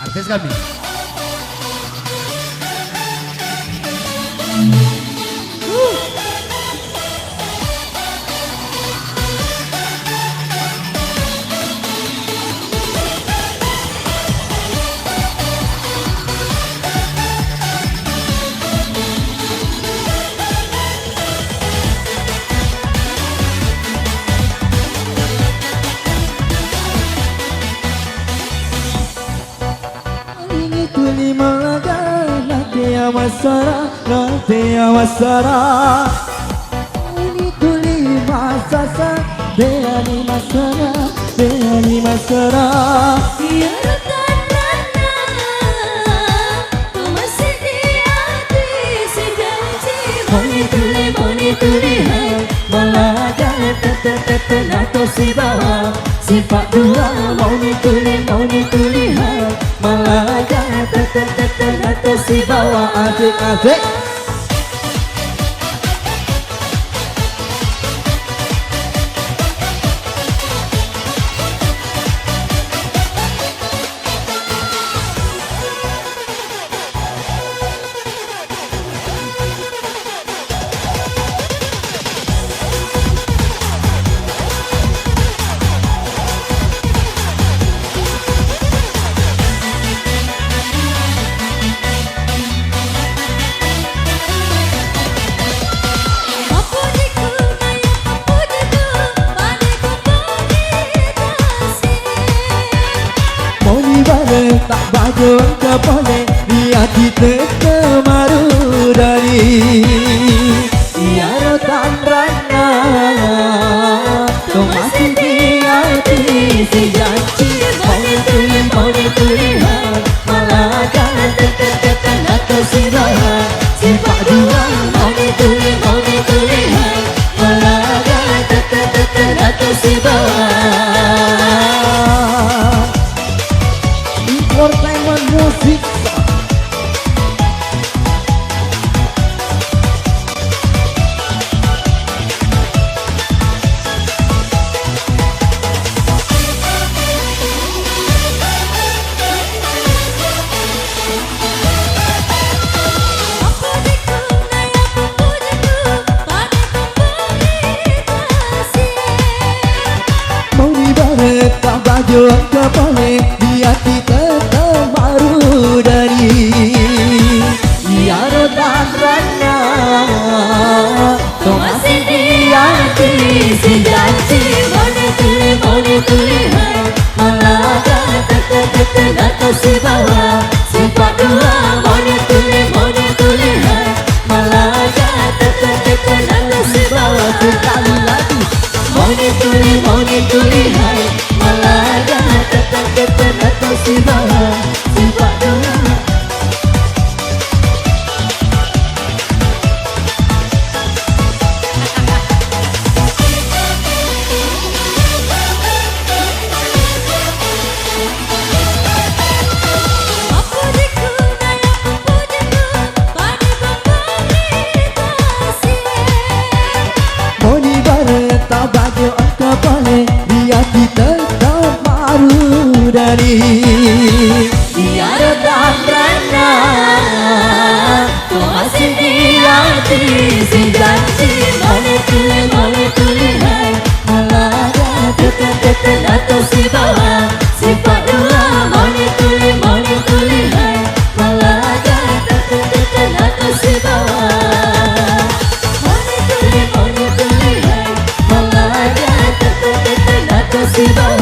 artis kami. Masara ini tuli masasa Deani masara Deani masara Ya rana tu masih di hati si janji Moni tuli hai Malaga tete nato si bawa Sifat dua Moni tuli hai Malaga tete nato si bawa Adik-adik tak baju ke boleh lihat kita kemaru dari ya rotan rana tu masih di hati si janji Moni tuli hai Malaga tete nato si bawa Sifat dua Moni tuli hai Malaga tete nato si bawa Entertainment Music. Mau dibarek tak baju ke boleh dia kita baru dari ya rotan rana tu masih di hati si janji Moni tuli hai Malaga tete nato si bawa Sifat dua Moni tuli hai Malaga tete nato si bawa sekali lagi Moni tuli hai Malaga tete nato si bawa Sifat dua tak baju ke boleh dia tetap baru dari dia rotan rana tu masih di hati si janji Moni tuli hai Malaga tete nato si bawa Sifat dua Moni tuli hai Malaga tete nato si bawa Moni tuli hai Malaga tete nato si bawa